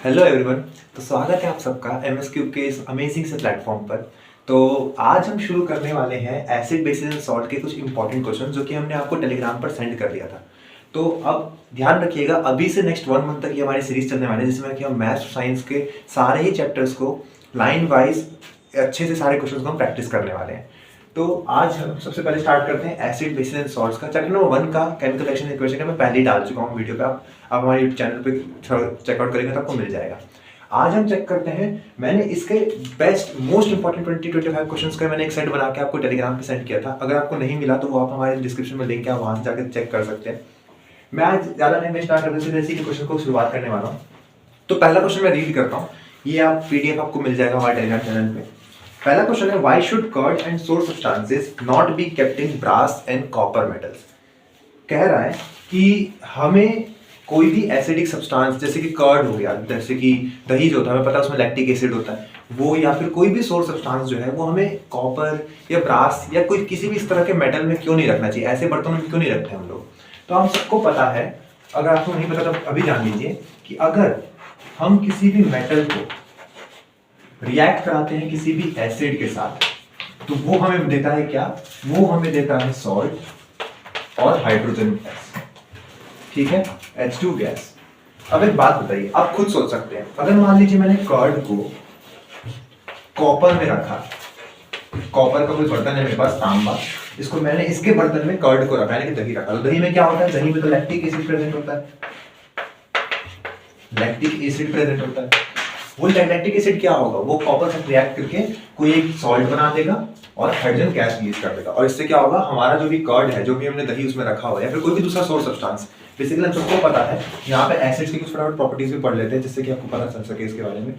Hello everyone. तो स्वागत है आप सबका एमएस क्यूब के इस अमेजिंग से प्लेटफॉर्म पर। तो आज हम शुरू करने वाले हैं एसिड बेसिस एंड सॉल्ट के कुछ इंपॉर्टेंट क्वेश्चन जो कि हमने आपको टेलीग्राम पर सेंड कर दिया था। तो अब ध्यान रखिएगा, अभी से नेक्स्ट 1 मंथ तक ये हमारी सीरीज चलने वाली है जिसमें कि हम मैथ्स साइंस के सारे ही चैप्टर्स को लाइन वाइज अच्छे से सारे क्वेश्चन को हम प्रैक्टिस करने वाले हैं। तो आज हम सबसे पहले स्टार्ट करते हैं एसिड बेसिस एंड सॉल्ट्स का। चैप्टर नंबर 1 का केमिकल रिएक्शन इक्वेशन का मैं पहले ही डाल चुका हूँ वीडियो पे, आप हमारे यूट्यूब चैनल पे चेकआउट करेंगे तो आपको मिल जाएगा। आज हम चेक करते हैं, मैंने इसके बेस्ट मोस्ट इंपॉर्टेंट 20-25 क्वेश्चंस का मैंने एक सेट बना के आपको टेलीग्राम पे सेंड किया था। अगर आपको नहीं मिला तो वो आप हमारे डिस्क्रिप्शन में लिंक है, वहां से जाकर चेक कर सकते हैं। मैं आज ज़्यादा नहीं स्टार्ट करने से इसी के क्वेश्चन को शुरुआत करने वाला हूँ। तो पहला क्वेश्चन मैं रीड करता हूँ, ये आप पीडीएफ आपको मिल जाएगा हमारे टेलीग्राम चैनल पे। पहला क्वेश्चन है, why should curd and sour substances not be kept in brass and copper metals. कह रहा है कि हमें कोई भी एसिडिक सब्सटेंस जैसे कि कर्ड हो गया, जैसे कि दही जो होता है हमें पता है उसमें लैक्टिक एसिड होता है वो, या फिर कोई भी सोर्स सब्सटेंस जो है वो हमें कॉपर या ब्रास या कोई किसी भी इस तरह के मेटल में क्यों नहीं रखना चाहिए, ऐसे बर्तनों में क्यों नहीं रखते हम लोग। तो हम सबको पता है, अगर आपको नहीं पता तो अभी जान लीजिए कि अगर हम किसी भी मेटल को रिएक्ट कराते हैं किसी भी एसिड के साथ तो वो हमें देता है क्या, वो हमें देता है सॉल्ट और हाइड्रोजन गैस। ठीक है, H2 गैस। अब एक बात बताइए, आप खुद सोच सकते हैं, अगर मान लीजिए मैंने कर्ड को कॉपर में रखा, कॉपर का कोई बर्तन है मेरे पास तांबा, इसको मैंने इसके बर्तन में कर्ड को रखा, यानी कि दही रखा, तो दही में क्या होता है, दही में तो लैक्टिक एसिड प्रेजेंट होता है, लैक्टिक एसिड प्रेजेंट होता है। वो लैक्टिक एसिड क्या होगा, वो कॉपर से रिएक्ट करके कोई एक सॉल्ट बना देगा और हाइड्रोजन गैस रिलीज कर देगा, और इससे क्या होगा, हमारा जो भी कर्ड है, जो भी हमने दही उसमें रखा हुआ है या फिर कोई भी दूसरा सोर्स सब्सटेंस, बेसिकली हम सबको पता है, यहाँ पे एसिड्स की कुछ फटाफट प्रॉपर्टीज भी पढ़ लेते हैं जिससे कि आपको पता चल सके इसके बारे में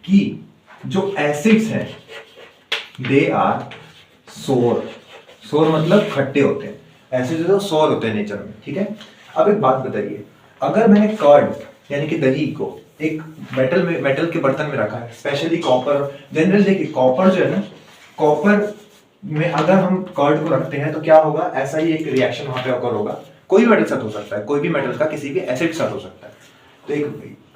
कि जो एसिड्स हैं दे आर सोर। सोर मतलब खट्टे होते हैं, एसिड्स जो सोर होते हैं नेचर में। ठीक है, अब एक बात बताइए, अगर मैंने कर्ड यानी कि दही को एक मेटल के बर्तन में रखा है, स्पेशली कॉपर, जनरल देखिए कॉपर जो है ना, कॉपर में अगर हम कर्ड को रखते हैं तो क्या होगा, ऐसा ही एक रिएक्शन वहां पे ऑकर होगा, कोई भी मेटल साथ हो सकता है, कोई भी मेटल का किसी भी एसिड साथ हो सकता है। तो एक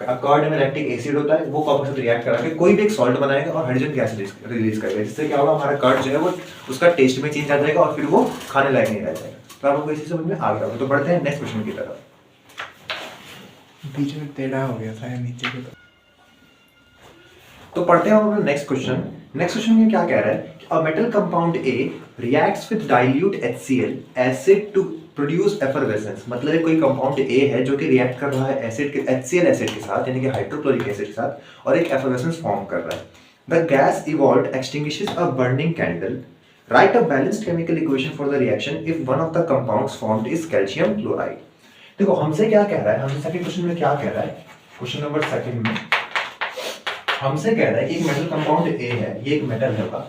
कर्ड में लैक्टिक एसिड होता है, वो कॉपर से रिएक्ट करा के कोई भी एक सॉल्ट बनाएगा और हाइड्रोजन गैस रिलीज करेगा, जिससे क्या होगा, हमारा कर्ड जो है वो उसका टेस्ट में चेंज आ जाएगा और फिर वो खाने लायक नहीं रह जाएगा। तो आपको इसी समझ में आ गया होगा। तो बढ़ते हैं नेक्स्ट क्वेश्चन की तरफ। बीच में टेढ़ा हो गया था नीचे को। तो पढ़ते हैं हम नेक्स्ट क्वेश्चन। नेक्स्ट क्वेश्चन में क्या कह रहा है, a metal compound A reacts with dilute HCl acid to produce effervescence. मतलब कोई कंपाउंड ए है जो कि रिएक्ट कर रहा है एसिड के HCl एसिड के साथ, यानी कि हाइड्रोक्लोरिक एसिड के साथ, और एक एफरवेसेंस फॉर्म कर रहा है। The gas evolved extinguishes a burning candle. Write a balanced chemical equation for the reaction if one of the compounds formed is calcium chloride. देखो हमसे क्या कह रहा है, हमसे सेकंड क्वेश्चन में क्या कह रहा है, क्वेश्चन नंबर 2 में हमसे कह रहा है कि एक मेटल कंपाउंड ए है, ये एक मेटल होगा,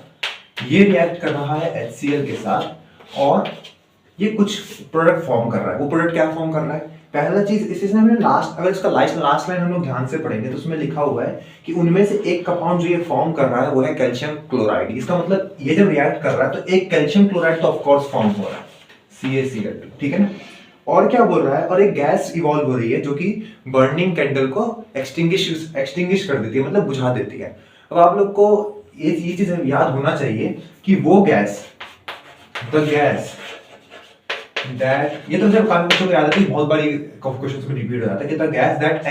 ये रिएक्ट कर रहा है HCl के साथ और ये कुछ प्रोडक्ट फॉर्म कर रहा है। वो प्रोडक्ट क्या फॉर्म कर रहा है, पहला चीज इसमें हमने लास्ट, अगर इसका लास्ट लाइन हम लोग ध्यान से पढ़ेंगे तो उसमें लिखा हुआ है कि उनमें से एक कंपाउंड जो ये फॉर्म कर रहा है वो है कैल्शियम क्लोराइड। इसका मतलब ये जब रिएक्ट कर रहा है तो एक कैल्शियम क्लोराइड तो ऑफ कोर्स फॉर्म हो रहा है, CaCl2। ठीक है ना, और क्या बोल रहा है, और एक गैस इवॉल्व हो रही है जो कि बर्निंग कैंडल को एक्सटिंग्विश कर देती है, मतलब बुझा देती है। अब आप लोग को ये चीज याद होना चाहिए कि वो गैस, द गैस दैट, ये तो जब काफी बच्चों को याद आती है, बहुत बारी क्वेश्चंस में रिपीट हो जाता है कि the gas that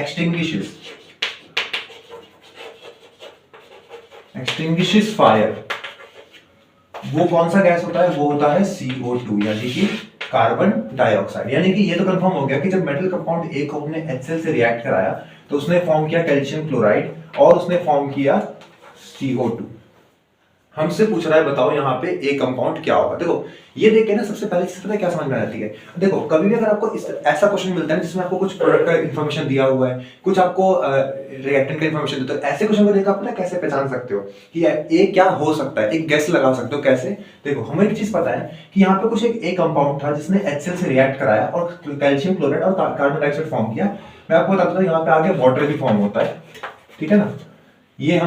extinguishes fire, वो कौन सा गैस होता है, वो होता है CO2 यानी कि कार्बन डाइऑक्साइड। यानी कि ये तो कंफर्म हो गया कि जब मेटल कंपाउंड ए को हमने HCl से रिएक्ट कराया तो उसने फॉर्म किया कैल्शियम क्लोराइड और उसने फॉर्म किया CO2। हमसे पूछ रहा है बताओ यहाँ पे ए कंपाउंड क्या होगा। देखो ये देख के ना सबसे पहले चीज पता है क्या समझ में आती है, देखो कभी भी अगर आपको ऐसा क्वेश्चन मिलता है जिसमें आपको कुछ प्रोडक्ट का इन्फॉर्मेशन दिया हुआ है, कुछ आपको रिएक्टेंट का इन्फॉर्मेशन देता है, ऐसे क्वेश्चन को देखकर आप ना कैसे पहचान सकते हो कि ए क्या हो सकता है, एक गेस लगा सकते हो कैसे। देखो हमें एक चीज पता है कि यहाँ पे कुछ एक ए कंपाउंड था जिसने HCl से रिएक्ट कराया और कैल्शियम क्लोराइड और कार्बन डाइऑक्साइड फॉर्म किया। मैं आपको बताता हूँ यहाँ पे आगे वाटर भी फॉर्म होता है, ठीक है ना, ये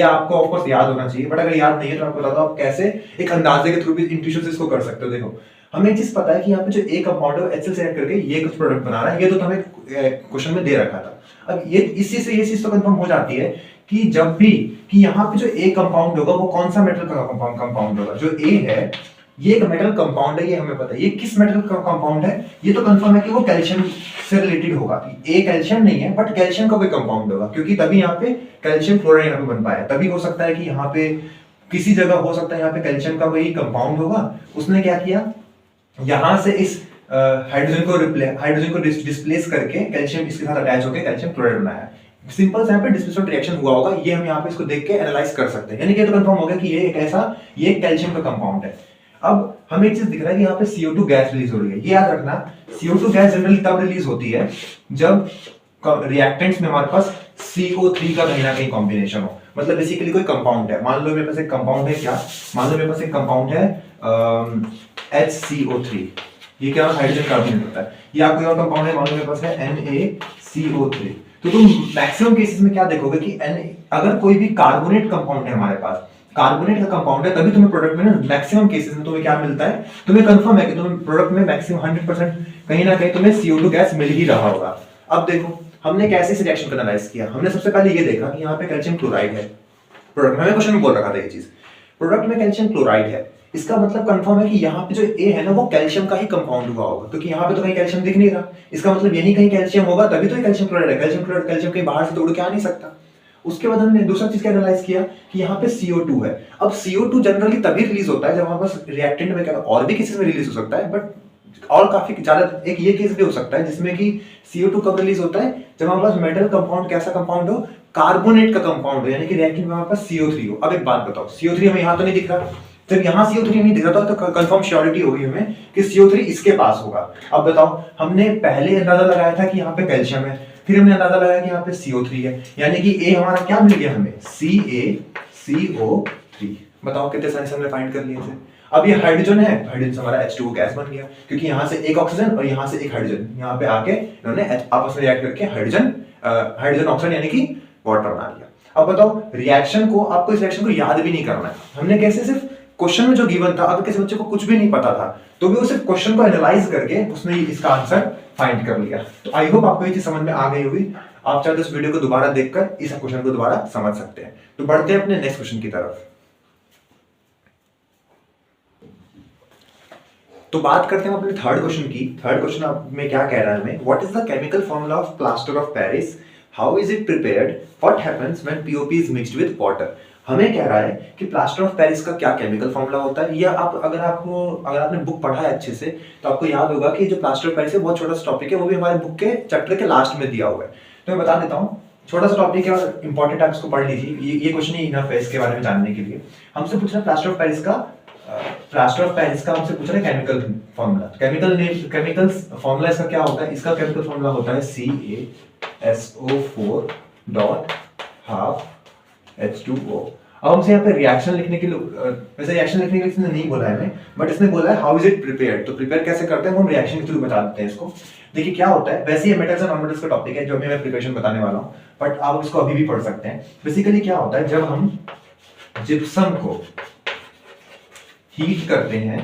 आपको ऑफ कोर्स याद होना चाहिए, बट अगर याद नहीं है तो आपको बता दो आप कैसे एक अंदाजे के थ्रू भी इंट्यूशन से इसको कर सकते हो। देखो हमें एक चीज पता है कि यहाँ पे जो ए कंपाउंड है HCl से रिएक्ट करके ये कुछ प्रोडक्ट बना रहा है, ये तो हमें क्वेश्चन में दे रखा था। अब ये इसी से ये चीज तो कंफर्म हो जाती है कि जब भी कि यहाँ पे जो ए कंपाउंड होगा वो कौन सा मेटल का कंपाउंड होगा। जो ए है ये एक मेटल कंपाउंड है, ये हमें पता है। ये किस मेटल का कंपाउंड है, ये तो कंफर्म है कि वो कैल्शियम से रिलेटेड होगा। ए कैल्शियम नहीं है बट कैल्शियम का कोई कंपाउंड होगा, क्योंकि तभी यहाँ पे कैल्शियम क्लोराइड यहाँ पे बन पाया। तभी हो सकता है कि यहाँ पे किसी जगह हो सकता है यहाँ पे कैल्शियम का कोई कंपाउंड होगा। उसने क्या किया, यहाँ से इस हाइड्रोजन को डिस्प्लेस करके कैल्शियम इसके साथ अटैच होकर कैल्शियम क्लोराइड बनाया। सिंपल सा यहाँ पे डिस्प्लेसमेंट रिएक्शन हुआ होगा, ये हम यहाँ पे इसको देख के एनालाइज कर सकते हैं। यानी कि तो कंफर्म हो गया कि ये एक कैल्शियम का कंपाउंड है। अब हमें एक चीज दिख रहा है कि यहाँ पे CO2 गैस रिलीज हो रही है। ये याद रखना, CO2 गैस जनरली तब रिलीज होती है जब रिएक्टेंट्स में हमारे पास CO3 का कहीं ना कहीं कॉम्बिनेशन हो। मतलब बेसिकली कोई कंपाउंड है, मान लो मेरे पास एक कंपाउंड है, क्या मान लो मेरे पास एक कंपाउंड है HCO3, ये क्या हाइड्रोजन कार्बोनेट होता है। या कोई और कंपाउंड है, मान लो मेरे पास है NaCO3। तो तुम मैक्सिमम केसेस में क्या देखोगे कि अगर कोई भी कार्बोनेट कंपाउंड है हमारे पास, कार्बोनेट का कंपाउंड है, तभी तुम्हें प्रोडक्ट में ना मैक्सिमम केसेस में तुम्हें क्या मिलता है, तुम्हें कंफर्म है कि तुम्हें प्रोडक्ट में मैक्सिमम 100% कहीं ना कहीं तुम्हें CO2 गैस मिल ही रहा होगा। अब देखो हमने कैसे इस रिएक्शन को एनालाइज किया। हमने सबसे पहले ये देखा कि यहाँ पे कैल्शियम क्लोराइड है प्रोडक्ट में। हमें क्वेश्चन में बोल रखा था ये चीज, प्रोडक्ट में कैल्शियम क्लोराइड है, इसका मतलब कंफर्म है कि यहाँ पे जो ए है ना वो कैल्शियम का ही कंपाउंड हुआ होगा, क्योंकि यहाँ पे तो कहीं कैल्शियम दिख नहीं रहा। इसका मतलब यही कहीं कैल्शियम होगा, तभी तो ये कैल्शियम क्लोराइड है। कैल्शियम क्लोराइड कैल्शियम कहीं बाहर से तोड़ के आ नहीं सकता। उसके बाद हमने दूसरा चीज क्या एनालाइज किया कि यहाँ पे CO2 है। अब CO2 जनरली तभी रिलीज होता है जब हमारे पास रिएक्टेंट में क्या, और भी केसेस में रिलीज हो सकता है बट और काफी ज्यादा एक ये केस भी हो सकता है जिसमें कि CO2 कब रिलीज होता है, जब हमारे पास मेटल कंपाउंड कैसा कंपाउंड हो, कार्बोनेट का कंपाउंड हो, यानी कि रिएक्टेंट में हमारे पास CO3 हो। अब एक बात बताओ, CO3 हमें यहाँ तो नहीं दिख रहा, जब यहाँ CO3 नहीं दिख रहा था तो कंफर्म श्योरिटी होगी हमें कि CO3 इसके पास होगा। अब बताओ, हमने पहले अंदाजा लगाया था कि यहाँ पे कैल्शियम है, फिर हमने अंदाजा लगाया कि यहाँ पे CO3 है, यानी कि A हमारा क्या मिल गया हमें, CaCO3। बताओ कितने सारे हमने फाइंड कर लिए थे। अब ये हाइड्रोजन है, हाइड्रोजन से हमारा H2O गैस बन गया, क्योंकि यहाँ से एक ऑक्सीजन और यहाँ से एक हाइड्रोजन यहाँ पे आके इन्होंने आपस में रिएक्ट करके हाइड्रोजन ऑक्सीजन यानी कि वाटर बना लिया। अब बताओ रिएक्शन को, आपको इस रिएक्शन को याद भी नहीं करना है। हमने कैसे, सिर्फ क्वेश्चन में जो गिवन था, अगर किसी बच्चे को कुछ भी नहीं पता था तो भी वो सिर्फ क्वेश्चन को एनालाइज करके उसने इसका आंसर फाइंड कर लिया। तो आई होप आपको ये चीज समझ में आ गई होगी। आप चाहे तो इस वीडियो को दोबारा देखकर इस क्वेश्चन को दोबारा समझ सकते हैं। तो बढ़ते हैं अपने नेक्स्ट क्वेश्चन की तरफ। तो बात करते हैं अपने थर्ड क्वेश्चन की। थर्ड क्वेश्चन में क्या कह रहा है हमें, what is the chemical formula of plaster of Paris, how is it prepared, what happens when POP is mixed with water. हमें कह रहा है कि प्लास्टर ऑफ पेरिस का क्या केमिकल फॉर्मूला होता है। या अगर आपने बुक पढ़ा है अच्छे से तो आपको याद होगा कि जो प्लास्टर ऑफ पेरिस है बहुत छोटा सा टॉपिक है, वो भी हमारे बुक के चैप्टर के लास्ट में दिया हुआ है। तो मैं बता देता हूँ, छोटा सा टॉपिक है और इंपॉर्टेंट, आप इसको पढ़ लीजिए। ये क्वेश्चन ही इनफ है इसके बारे में जानने के लिए। हमसे पूछ रहा है प्लास्टर ऑफ पेरिस का हमसे पूछ रहा है केमिकल फॉर्मूला। केमिकल फॉर्मूला इसका क्या होता है, इसका केमिकल फॉर्मूला होता है CaSO4.12H2O। अब हमसे यहाँ पे रिएक्शन लिखने के लिए, वैसे रिएक्शन लिखने के लिए इसने नहीं बोला है हमें, बट इसने बोला है हाउ इज इट प्रिपेयर्ड। तो प्रिपेयर कैसे करते हैं, हम रिएक्शन के थ्रू बता देते हैं इसको। देखिए क्या होता है, वैसे ये मेटल्स एंड नॉनमेटल्स का टॉपिक है जो मैं प्रिपरेशन बताने वाला हूँ, बट आप इसको अभी भी पढ़ सकते हैं। बेसिकली क्या होता है, जब हम जिप्सम को हीट करते हैं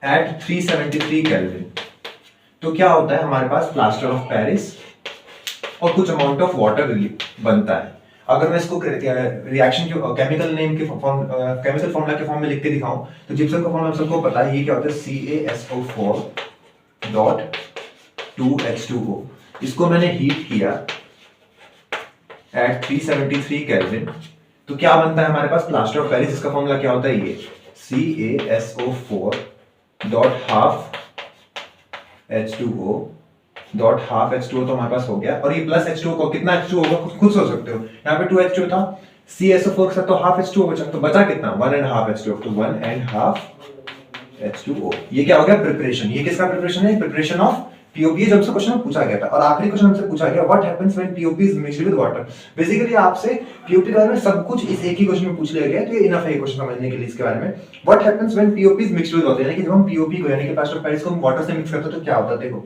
एट 373 केल्विन, तो क्या होता है, हमारे पास प्लास्टर ऑफ पेरिस और कुछ अमाउंट ऑफ वाटर बनता है। अगर मैं इसको रिएक्शन के केमिकल नेम के केमिकल फॉर्मूला के फॉर्म में लिख के दिखाऊं तो जिप्सम का फॉर्मूला हम सबको पता है, ये क्या होता है, CaSO4.2H2O। इसको मैंने हीट किया एट 373 केल्विन, तो क्या बनता है हमारे पास प्लास्टर ऑफ पेरिस। इसका फॉर्मूला क्या होता है, ये CaSO4.12H2O तो हमारे पास हो गया। और ये प्लस H2O को कितना H2O होगा खुद सोच सकते हो, यहाँ पे 2H2O था, CaSO4 के साथ तो हाफ H2O बचा, तो बचा कितना 1.5 H2O, तो 1.5 H2O। ये क्या हो गया, प्रिपरेशन। ये किसका प्रिपरेशन है, प्रिपरेशन ऑफ POP, जब से क्वेश्चन पूछा गया था। और आखिरी क्वेश्चन हमसे पूछा गया what happens when POP is mixed with water. Basically आपसे POP के बारे में सब कुछ इस एक ही क्वेश्चन में पूछ लिया गया है, तो ये इनफ है ये क्वेश्चन समझने के लिए इसके बारे में। What happens when POP is mixed with water, यानी कि जब हम POP को, यानी कि प्लास्टर ऑफ पेरिस को हम वाटर से मिक्स करते हैं तो क्या होता है। देखो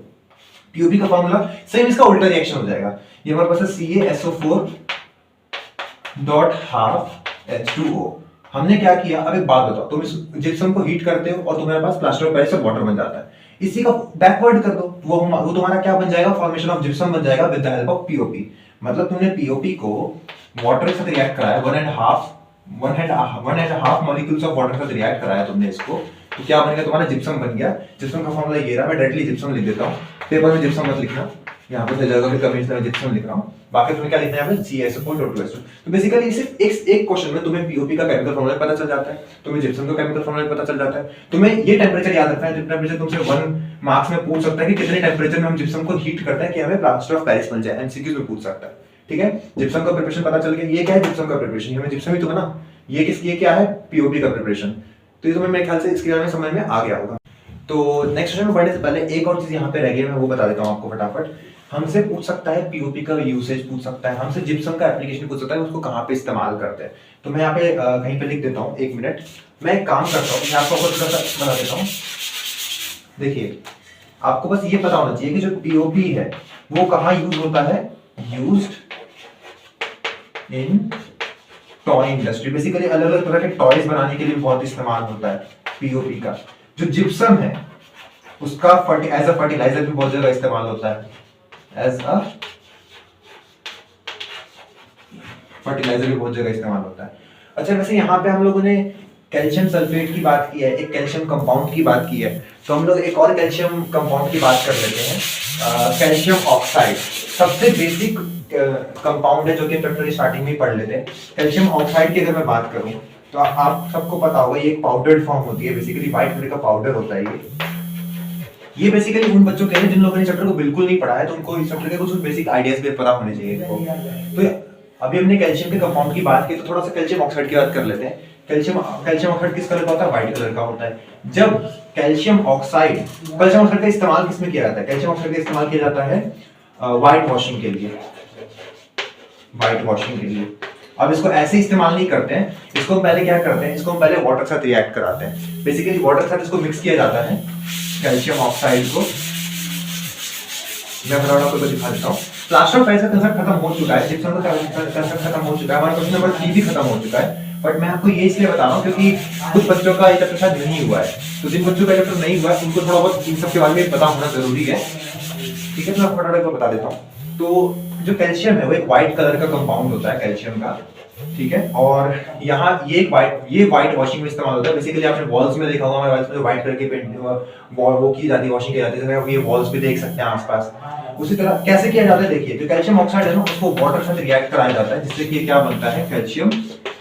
POP का फॉर्मूला सेम, इसका उल्टा रिएक्शन हो जाएगा। ये हमारे पास है CaSO4.12H2O। हमने क्या किया, अब एक बात बताओ, तुम इस जिप्सम को हीट करते हो और तुम्हारे पास प्लास्टर ऑफ पेरिस और वाटर बन जाता है। इसी का बैकवर्ड कर दो, वो तुम्हारा क्या बन जाएगा, फॉर्मेशन ऑफ जिप्सम बन जाएगा with the help of POP. मतलब तुमने पीओपी को वाटर के साथ रिएक्ट कराया, one and half molecules of water के साथ रिएक्ट कराया तुमने इसको, तो क्या बन गया तुम्हारा, जिप्सम बन गया। जिप्सम का फॉर्मूला ये रहा, मैं डायरेक्टली जिप्सम लिख देता हूँ, पेपर में जिप्सम मत लिखना, यहाँ पे जगह पे कमेंट्स में जिप्सम लिख रहा हूँ, बाकी तुम्हें क्या लिखना है, CaSO4.2S2। तो बेसिकली सिर्फ एक क्वेश्चन में तुम्हें पीओपी का केमिकल फॉर्मूला पता चल जाता है, तुम्हें जिप्सम का केमिकल फॉर्मूला पता चल जाता है। तुम्हें ये टेंपरेचर याद रखना है, जितना टेंपरेचर तुमसे 1 मार्क्स में पूछ सकता है कि कितने टेंपरेचर में हम जिप्सम को हीट करते हैं कि हमें प्लास्टर ऑफ पेरिस बन जाए, एमसीक्यूज में पूछ सकता है। ठीक है, जिप्सम का प्रिपरेशन पता चल गया, ये क्या है जिप्सम का प्रिपरेशन, हमें जिप्सम ही तो बना, ये क्या है, पीओपी का प्रिपरेशन। तो ये तुम्हें मेरे ख्याल से इसके बारे में समझ में आ गया होगा। तो नेक्स्ट क्वेश्चन में बढ़ने से पहले एक और चीज यहाँ पे रह गई, मैं वो बता देता हूँ आपको फटाफट। हमसे पूछ सकता है पीओपी का यूसेज पूछ सकता है, हमसे जिप्सम का एप्लीकेशन पूछ सकता है, उसको कहाँ पे इस्तेमाल करते हैं। तो मैं यहाँ पे कहीं पे लिख देता हूँ, 1 मिनट, मैं एक काम करता हूँ, मैं आपको थोड़ा सा बता देता हूँ। देखिए, आपको बस ये पता होना चाहिए कि जो पीओपी है वो कहाँ यूज होता है, used in toy industry. Basically अलग अलग तरह के टॉयज बनाने के लिए बहुत इस्तेमाल होता है पीओपी का। जो जिप्सम है उसका एज अ फर्टिलाइजर भी बहुत जगह इस्तेमाल होता है, एज अ फर्टिलाइजर भी बहुत जगह इस्तेमाल होता है। अच्छा, वैसे यहाँ पे हम लोगों ने कैल्शियम सल्फेट की बात की है, एक कैल्शियम कंपाउंड की बात की है, तो हम लोग एक और कैल्शियम कंपाउंड की बात कर लेते हैं, कैल्शियम ऑक्साइड। सबसे बेसिक कंपाउंड है जो कि चैप्टर स्टार्टिंग में पढ़ लेते हैं। कैल्शियम ऑक्साइड की अगर मैं बात करूं तो आप सबको पता होगा, ये एक पाउडर्ड फॉर्म होती है, बेसिकली व्हाइट कलर का पाउडर होता है ये बेसिकली उन बच्चों के लिए जिन लोगों ने चैप्टर को बिल्कुल नहीं पढ़ा है, तो उनको इस चैप्टर के कुछ बेसिक आइडियाज भी पता होने चाहिए इनको। तो अभी हमने कैल्शियम के कंपाउंड की बात की, तो थोड़ा सा कैल्शियम ऑक्साइड की बात कर लेते हैं। कैल्शियम ऑक्साइड किस कलर का होता है, व्हाइट कलर का होता है। जब कैल्शियम ऑक्साइड का इस्तेमाल किसमें किया जाता है, कैल्शियम ऑक्साइड का इस्तेमाल किया जाता है व्हाइट वॉशिंग के लिए, व्हाइट वॉशिंग के लिए। अब इसको ऐसे इस्तेमाल नहीं करते हैं, इसको हम पहले क्या करते हैं, इसको हम पहले वाटर के साथ रिएक्ट कराते हैं। बेसिकली वाटर के साथ इसको मिक्स किया जाता है कैल्शियम ऑक्साइड को। मैं फटाफट आपको दिखा देता हूँ। प्लास्टर ऑफ पेरिस का कंसेप्ट खत्म हो चुका है, जिप्सम का कंसेप्ट खत्म हो चुका है, हमारा क्वेश्चन नंबर 3 भी खत्म हो चुका है। बट मैं आपको ये इसलिए बता रहा हूँ क्योंकि कुछ बच्चों का ये चैप्टर शायद नहीं हुआ है, तो जिन बच्चों का चैप्टर नहीं हुआ है उनको थोड़ा बहुत इन सब के बारे में पता होना जरूरी है। ठीक है, तो मैं फटाफट आपको बता देता हूँ। तो जो कैल्शियम है वो एक व्हाइट कलर का कंपाउंड होता है कैल्शियम का, ठीक है। और यहाँ ये व्हाइट वॉशिंग में इस्तेमाल होता है। बेसिकली आपने वॉल्स में देखा होगा, हमारे वॉल्स में जो व्हाइट कलर की पेंट वो की जाती है, वॉशिंग की जाती है, ये वॉल्स भी देख सकते हैं आसपास। उसी तरह कैसे किया जाता है, देखिए, जो कैल्शियम ऑक्साइड है ना, उसको वाटर के साथ रिएक्ट कराया जाता है, जिससे कि क्या बनता है, कैल्शियम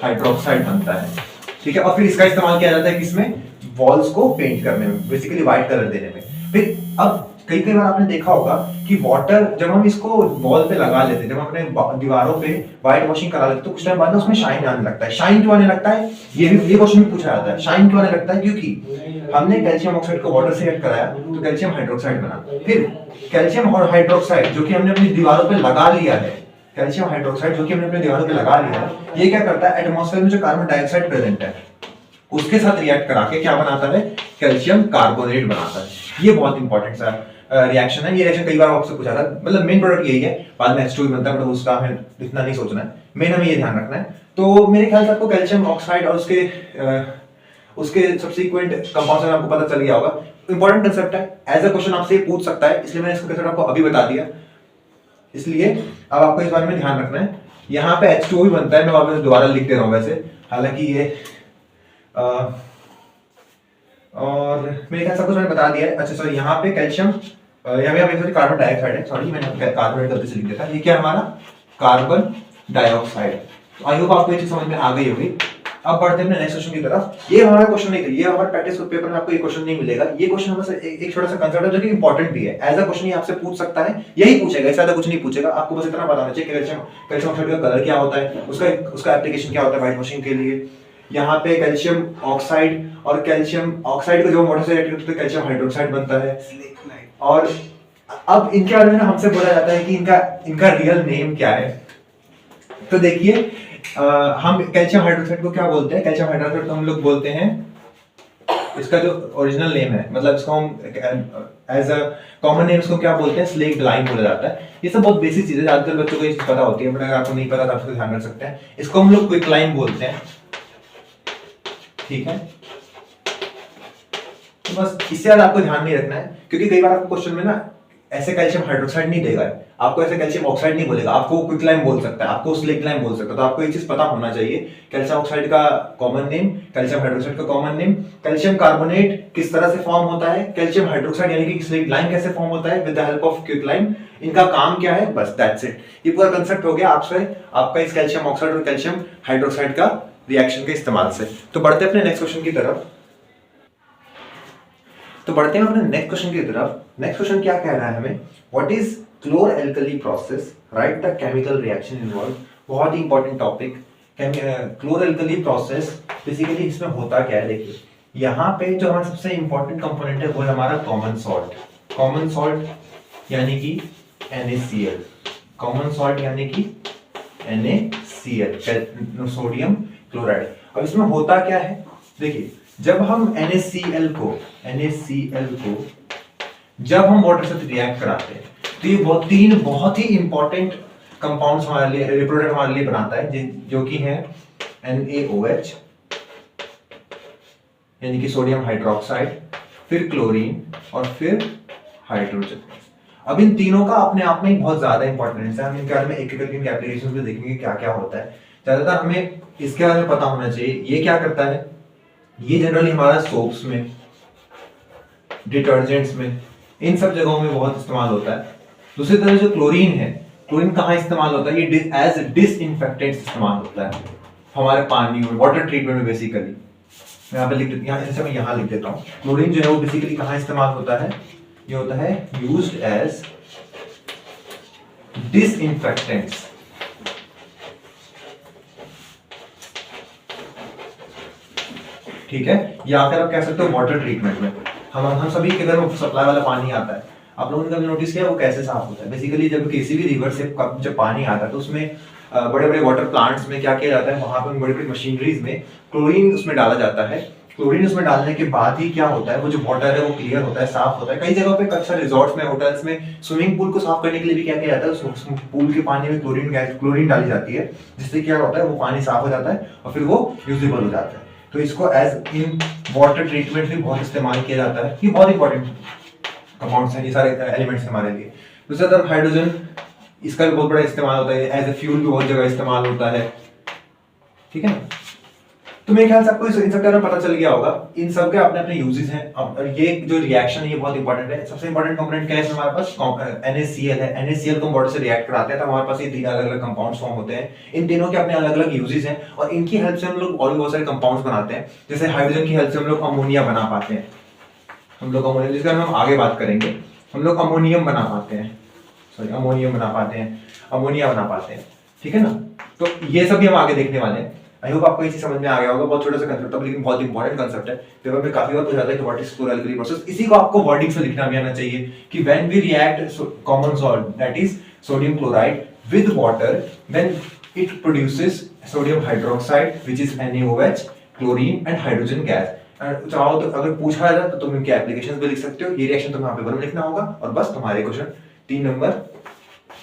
हाइड्रोक्साइड बनता है। ठीक है, और फिर इसका इस्तेमाल किया जाता है किसमें, वॉल्स को पेंट करने में, बेसिकली व्हाइट कलर देने में। फिर अब कई बार आपने देखा होगा कि वाटर जब हम इसको वॉल पे लगा लेते हैं, जब हम अपने दीवारों पे व्हाइट वॉशिंग करा लेते हैं, तो कुछ टाइम बाद उसमें शाइन आने लगता है। शाइन क्यों आने लगता है, ये क्वेश्चन भी पूछा जाता है, शाइन क्यों आने लगता है, क्योंकि हमने कैल्शियम ऑक्साइड को वाटर से रिएक्ट कराया तो कैल्शियम हाइड्रोक्साइड बना। फिर कैल्शियम और हाइड्रोक्साइड जो कि हमने अपनी दीवारों पे लगा लिया है, कैल्शियम हाइड्रोक्साइड जो कि हमने अपनी दीवारों पे लगा लिया है, ये क्या करता है, एटमॉस्फेयर में जो कार्बन डाइऑक्साइड प्रेजेंट है उसके साथ रिएक्ट करा के क्या बनाता है, कैल्शियम कार्बोनेट बनाता है। ये बहुत इंपॉर्टेंट सा रिएक्शन है। ये रिएक्शन कई बार आपसे पूछा था, मतलब मेन प्रोडक्ट यही है, बाद में H2 भी बनता है, बट उसका हमें इतना नहीं सोचना है, मेन हमें ये ध्यान रखना है। तो मेरे ख्याल से आपको कैल्शियम ऑक्साइड और उसके सब्सिक्वेंट कंपाउंड्स में आपको पता चल गया होगा। इंपॉर्टेंट कंसेप्ट है, एज अ क्वेश्चन आपसे पूछ सकता है, इसलिए मैंने इसका कंसेप्ट आपको अभी बता दिया। इसलिए अब आपको इस बारे में ध्यान रखना है। यहाँ पे H2O भी बनता है, मैं वापस दोबारा लिख दे रहा हूँ वैसे, हालांकि ये और मेरे ख्याल से कुछ मैंने बता दिया है। अच्छा सॉरी, यहाँ पे कैल्शियम, यहाँ पे कार्बन डाइऑक्साइड है, सॉरी मैंने कार्बन गलती से लिख दिया था। ये क्या है हमारा, कार्बन डाइऑक्साइड। तो आई होप आपको ये चीज समझ में आ गई होगी। अब बढ़ते हैं नेक्स्ट क्वेश्चन की तरफ। ये हमारा क्वेश्चन नहीं था, ये हमारे प्रैक्टिस पेपर में आपको ये क्वेश्चन नहीं मिलेगा। ये क्वेश्चन हमारे एक छोटा सा कंसेप्ट है जो कि इंपॉर्टेंट भी है, एज अ क्वेश्चन ये आपसे पूछ सकता है, यही पूछेगा, इससे ज्यादा कुछ नहीं पूछेगा। आपको बस इतना पता होना चाहिए कि कैल्शियम ऑक्साइड का कलर क्या होता है, उसका एप्लीकेशन क्या होता है व्हाइट वॉशिंग के लिए। यहाँ पे कैल्शियम ऑक्साइड और कैल्शियम ऑक्साइड को जो वाटर से रिएक्ट करते हैं कैल्शियम हाइड्रोक्साइड बनता है। और अब इनके बारे में हमसे बोला जाता है कि इनका रियल नेम क्या है। तो देखिए, हम कैल्शियम हाइड्रोक्साइड को क्या बोलते हैं, कैल्शियम हाइड्रोक्साइड को हम लोग बोलते हैं, इसका जो ओरिजिनल नेम है, मतलब इसको हम एज अ कॉमन नेम इसको क्या बोलते हैं, स्लेक्ड लाइम बोला जाता है। ये सब बहुत बेसिक चीजें आजकल बच्चों को ये चीज पता होती है, बट अगर आपको नहीं पता तो आप इसको ध्यान रख सकते हैं। इसको हम लोग क्विक लाइम बोलते हैं, ठीक है। तो बस इससे ज़्यादा आपको ध्यान नहीं रखना है, क्योंकि कई बार आपको क्वेश्चन में ना ऐसे कैल्शियम हाइड्रोक्साइड नहीं देगा, आपको ऐसे कैल्शियम ऑक्साइड नहीं बोलेगा, आपको क्विकलाइम बोल सकता है, आपको स्लेक्लाइम बोल सकता है। तो आपको एक चीज पता होना चाहिए, कैल्शियम ऑक्साइड का कॉमन नेम, कैल्शियम हाइड्रोक्साइड का कॉमन नेम, कैल्शियम कार्बोनेट किस तरह से फॉर्म होता है, कैल्शियम हाइड्रोक्साइड यानी कि स्लेक्लाइम कैसे फॉर्म होता है with the help of quicklime, इनका काम क्या है, बस दैट्स इट। ये पूरा कंसेप्ट हो गया आपसे आपका इस कैल्शियम ऑक्साइड और कैल्शियम हाइड्रोक्साइड का रिएक्शन के इस्तेमाल से। तो बढ़ते हैं अपने नेक्स्ट क्वेश्चन की तरफ। तो बढ़ते हैं अपने नेक्स्ट क्वेश्चन की तरफ। नेक्स्ट क्वेश्चन क्या कह रहा है हमें, what is chlor alkali process, write the chemical reaction involve. बहुत ही important topic. Chlor alkali process basically इसमें होता क्या है, देखिए यहाँ पे जो हमारा सबसे इंपॉर्टेंट कंपोनेंट है वो है हमारा कॉमन सॉल्ट। कॉमन सॉल्ट यानी कि NaCl, कॉमन सॉल्ट यानी कि NaCl, सोडियम क्लोराइड। अब इसमें होता क्या है, देखिए जब हम NaCl को जब हम वाटर से रिएक्ट कराते हैं तो ये तीन बहुत ही इंपॉर्टेंट कंपाउंड्स हमारे लिए, रिप्रोडक्ट हमारे लिए बनाता है, जो कि है NaOH यानी कि सोडियम हाइड्रोक्साइड, फिर क्लोरीन और फिर हाइड्रोजन। अब इन तीनों का अपने आप में बहुत ज्यादा इंपॉर्टेंस है। हम इनके बारे में एक एक करके इनके एप्लीकेशंस में देखेंगे क्या क्या होता है। ज्यादातर हमें इसके बारे में पता होना चाहिए। ये क्या करता है, ये जनरली हमारा सोप्स में, डिटर्जेंट्स में, इन सब जगहों में बहुत इस्तेमाल होता है। दूसरी तरफ जो क्लोरीन है, क्लोरीन कहाँ इस्तेमाल होता है, ये एज डिसइंफेक्टेंट इस्तेमाल होता है हमारे पानी में, वाटर ट्रीटमेंट में बेसिकली। मैं यहाँ पे लिख देता हूँ, जैसे मैं यहाँ लिख देता हूँ, क्लोरीन जो है वो बेसिकली कहाँ इस्तेमाल होता है, ये होता है यूज्ड एज डिसइंफेक्टेंट्स। ठीक है, या फिर आप कह सकते हो वाटर ट्रीटमेंट में। हम सभी के घर में सप्लाई वाला पानी आता है, आप लोगों ने कभी नोटिस किया वो कैसे साफ होता है। बेसिकली जब किसी भी रिवर से जब पानी आता है तो उसमें बड़े बड़े वाटर प्लांट्स में क्या किया जाता है, वहां पर बड़ी बड़ी मशीनरीज में क्लोरीन उसमें डाला जाता है। क्लोरीन उसमें डालने के बाद ही क्या होता है, वो जो वाटर है वो क्लियर होता है, साफ होता है। कई जगहों पे अक्सर रिजॉर्ट्स में, होटल्स में स्विमिंग पूल को साफ करने के लिए भी क्या किया जाता है, उस पूल के पानी में क्लोरीन डाली जाती है, जिससे क्या होता है वो पानी साफ हो जाता है और फिर वो यूजेबल हो जाता है। तो इसको एज इन वाटर ट्रीटमेंट भी बहुत इस्तेमाल किया जाता है। ये बहुत इंपॉर्टेंट कंपाउंड्स हैं, ये सारे एलिमेंट्स हमारे लिए। दूसरी तरफ हाइड्रोजन, इसका भी बहुत बड़ा इस्तेमाल होता है, एज ए फ्यूल भी बहुत जगह इस्तेमाल होता है। ठीक है ना, तो मेरे ख्याल से आपको इन सब के बारे में पता चल गया होगा। इन सब के अपने अपने यूजेस हैं। और ये जो रिएक्शन है ये बहुत इंपॉर्टेंट है। सबसे इंपॉर्टेंट कंपोनेंट क्या है हमारे पास, NaCl है। NaCl को वाटर से रिएक्ट कराते हैं तो हमारे पास ये तीन अलग अलग कंपाउंड्स फॉर्म होते हैं। इन तीनों के अपने अलग अलग यूजेस हैं और इनकी हेल्प से हम लोग और भी बहुत सारे कंपाउंड्स बनाते हैं। जैसे हाइड्रोजन की हेल्प से हम लोग अमोनिया बना पाते हैं, अमोनिया, जिसका हम आगे बात करेंगे। हम लोग अमोनिया बना पाते हैं। ठीक है ना, तो ये सभी हम आगे देखने वाले हैं। आई होप आपको ये चीज समझ में आ गया होगा। बहुत छोटा सा कंसेप्ट है लेकिन बहुत इंपॉर्टेंट कंसेप्ट है। पेपर में काफी बार पूछा जाता है कि व्हाट इज क्लोर-एल्कली प्रोसेस। इसी को आपको वर्डिंग से लिखना भी आना चाहिए कि when we react common salt that is sodium chloride with water, then it produces sodium hydroxide which is NaOH, chlorine and hydrogen gas. चाहो तो अगर पूछा जाए तो तुम इनके एप्लीकेशंस भी लिख सकते हो। ये रिएक्शन तुम्हें पेपर में लिखना होगा और बस तुम्हारे क्वेश्चन 3 नंबर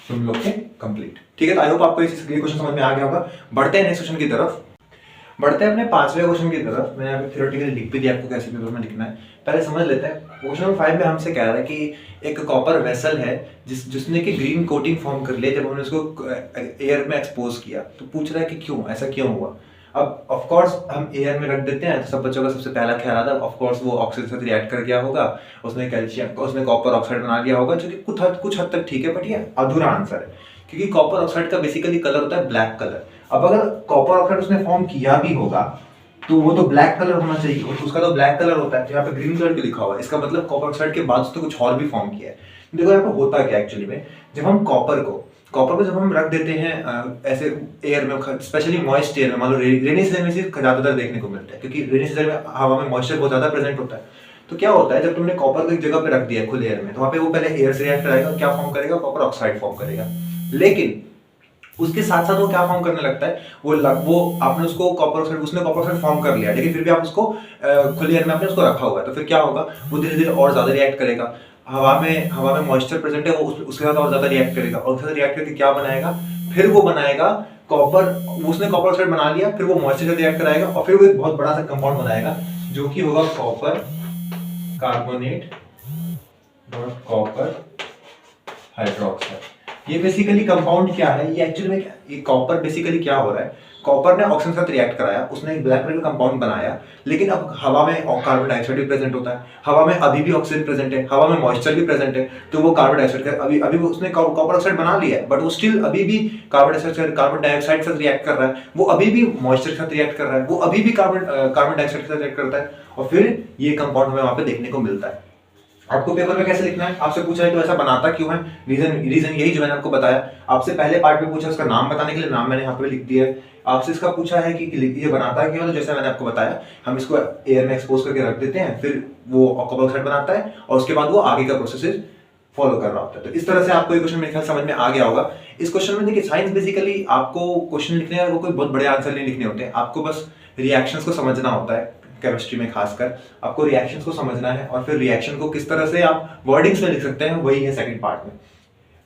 तुम लोग के कंप्लीट। ठीक है, तो आई होप आपको ये क्वेश्चन समझ में आ गया होगा। बढ़ते हैं नेक्स्ट क्वेश्चन की तरफ। बढ़ते हैं अपने 5वें क्वेश्चन की तरफ। मैंने यहाँ पे थ्योरेटिकली लिख भी दिया आपको कैसे पेपर में लिखना है। पहले समझ लेते हैं। क्वेश्चन नंबर 5 में हमसे कह रहा है कि एक कॉपर वेसल है जिसने कि ग्रीन कोटिंग फॉर्म कर लिया जब हमने उसको एयर में एक्सपोज किया। तो पूछ रहा है कि क्यों, ऐसा क्यों हुआ। अब ऑफ कोर्स हम एयर में रख देते हैं तो सब बच्चों का सबसे पहला ख्याल आता है ऑफ कोर्स वो ऑक्सीजन से रिएक्ट कर गया होगा, उसने कॉपर ऑक्साइड बना लिया होगा, जो कि कुछ हद तक ठीक है, बट ये अधूरा आंसर है। क्योंकि कॉपर ऑक्साइड का बेसिकली कलर होता है ब्लैक कलर। अब अगर कॉपर ऑक्साइड उसने फॉर्म किया भी होगा तो वो तो ब्लैक कलर होना चाहिए, उसका तो ब्लैक कलर होता है। यहाँ पे ग्रीन कलर भी लिखा हुआ है, इसका मतलब कॉपर ऑक्साइड के बाद उसने कुछ और भी फॉर्म किया है। देखो यहाँ पे होता क्या एक्चुअली में, जब हम कॉपर को जब हम रख देते हैं ऐसे एयर में, स्पेशली मॉइस्ट एयर में, मान लो रेनी सीजन में ज्यादातर देखने को मिलता है क्योंकि रेनी सीजन में हवा में मॉइस्चर बहुत ज्यादा प्रेजेंट होता है। तो क्या होता है, जब तुमने कॉपर को एक जगह पे रख दिया खुले एयर में, तो वहाँ पे वो पहले एयर से रिएक्ट कराएगा, क्या फॉर्म करेगा, कॉपर ऑक्साइड फॉर्म करेगा। लेकिन उसके साथ साथ वो क्या फॉर्म करने लगता है, वो आपने उसको उसने कॉपर ऑक्साइड फॉर्म कर लिया, लेकिन फिर भी आप उसको खुले एयर में आपने उसको रखा हुआ है, तो फिर क्या होगा, वो धीरे धीरे और ज्यादा रिएक्ट करेगा। हवा में मॉइस्चर प्रेजेंट है, वो उसके साथ और ज्यादा रिएक्ट करेगा, और उसके साथ रिएक्ट करके क्या बनाएगा, फिर वो बनाएगा कॉपर, उसने कॉपर ऑक्साइड बना लिया, फिर वो मॉइस्चर से रिएक्ट कराएगा और फिर वो एक बहुत बड़ा सा कंपाउंड बनाएगा जो कि होगा copper carbonate dot copper hydroxide. ये बेसिकली कंपाउंड क्या है, ये एक्चुअली में ये कॉपर बेसिकली क्या हो रहा है, कॉपर ने ऑक्सीजन के साथ रिएक्ट कराया, उसने एक ब्लैक कलर का कंपाउंड बनाया, लेकिन अब हवा में कार्बन डाइऑक्साइड भी प्रेजेंट होता है, हवा में अभी भी ऑक्सीजन प्रेजेंट है, हवा में मॉइस्चर भी प्रेजेंट है, तो वो कार्बन डाइऑक्साइड का अभी वो उसने कॉपर ऑक्साइड बना लिया है, बट वो स्टिल अभी भी कार्बन डाइऑक्साइड के साथ रिएक्ट कर रहा है, वो अभी भी मॉइस्चर के साथ रिएक्ट कर रहा है, वो अभी भी कार्बन डाइऑक्साइड के साथ रिएक्ट करता है, और फिर ये कंपाउंड हमें वहां पे देखने को मिलता है। आपको पेपर में कैसे लिखना है, आपसे पूछा है तो ऐसा बनाता क्यों है, रीजन यही जो मैंने आपको बताया। आपसे पहले पार्ट में पूछा, उसका नाम बताने के लिए नाम मैंने यहाँ पे लिख दिया है। आपसे इसका पूछा है कि ये बनाता क्यों है, तो जैसे मैंने आपको बताया, हम इसको एयर में एक्सपोज करके रख देते हैं, फिर वो कॉपर ऑक्साइड बनाता है, और उसके बाद वो आगे का प्रोसेस फॉलो कर रहा होता है। तो इस तरह से आपको ये क्वेश्चन मेरे ख्याल समझ में आ गया होगा। इस क्वेश्चन में देखिए, साइंस बेसिकली आपको क्वेश्चन लिखने हैं, वो कोई बहुत बड़े आंसर नहीं लिखने होते हैं, आपको बस रिएक्शंस को समझना होता है। केमिस्ट्री में खासकर आपको रिएक्शंस को समझना है, और फिर रिएक्शन को किस तरह से आप वर्डिंग्स में लिख सकते हैं, वही है सेकंड पार्ट में।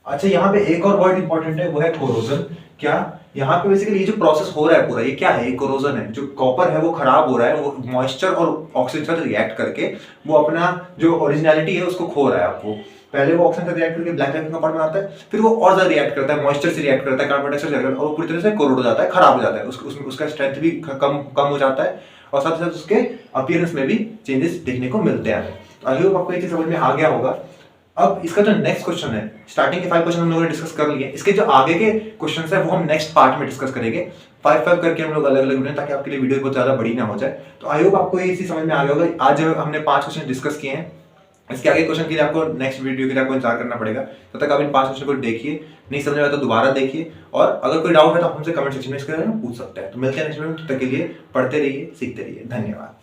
अच्छा, यहाँ पे एक और वर्ड इंपॉर्टेंट है, वो है कोरोजन। क्या यहाँ पे बेसिकली ये जो प्रोसेस हो रहा है पूरा, ये क्या है, ये कोरोजन है। जो कॉपर है वो खराब हो रहा है, वो मॉइस्चर और ऑक्सीजन के साथ रिएक्ट करके वो अपना जो ओरिजिनलिटी है उसको खो रहा है। आपको पहले वो ऑक्सीजन से रिएक्ट करके ब्लैक का कंपाउंड बनाता है, फिर वो और ज्यादा रिएक्ट करता है, मॉइस्चर से रिएक्ट करता है, कार्बन डाइऑक्साइड से रिएक्ट करता है, और वो पूरी तरह से कोरोड हो जाता है, खराब हो जाता है, उसका स्ट्रेंथ भी कम हो जाता है, और साथ ही साथ उसके अपीयरेंस में भी चेंजेस देखने को मिलते हैं। तो आई होप आपको ये चीज समझ में आ गया होगा। अब इसका जो नेक्स्ट क्वेश्चन है, स्टार्टिंग के 5 क्वेश्चन हम लोगों ने डिस्कस कर लिए, इसके जो आगे के क्वेश्चंस है वो हम नेक्स्ट पार्ट में डिस्कस करेंगे। 5 करके हम लोग अलग अलग बनाएं, ताकि आपके लिए वीडियो बहुत ज्यादा बड़ी ना हो जाए। तो आई होप आपको ये चीज समझ में आ गया होगा। आज हमने 5 क्वेश्चन डिस्कस किए हैं, इसके आगे क्वेश्चन के लिए आपको नेक्स्ट वीडियो के लिए आपको इंतजार करना पड़ेगा। तब तक आप इन 5 क्वेश्चन को देखिए, नहीं समझ में आया तो दोबारा देखिए, और अगर कोई डाउट है तो आप हमसे कमेंट सेक्शन में इसके बारे में पूछ सकते हैं। तो मिलते हैं नेक्स्ट वीडियो में, तब तक के लिए पढ़ते रहिए, सीखते रहिए। धन्यवाद।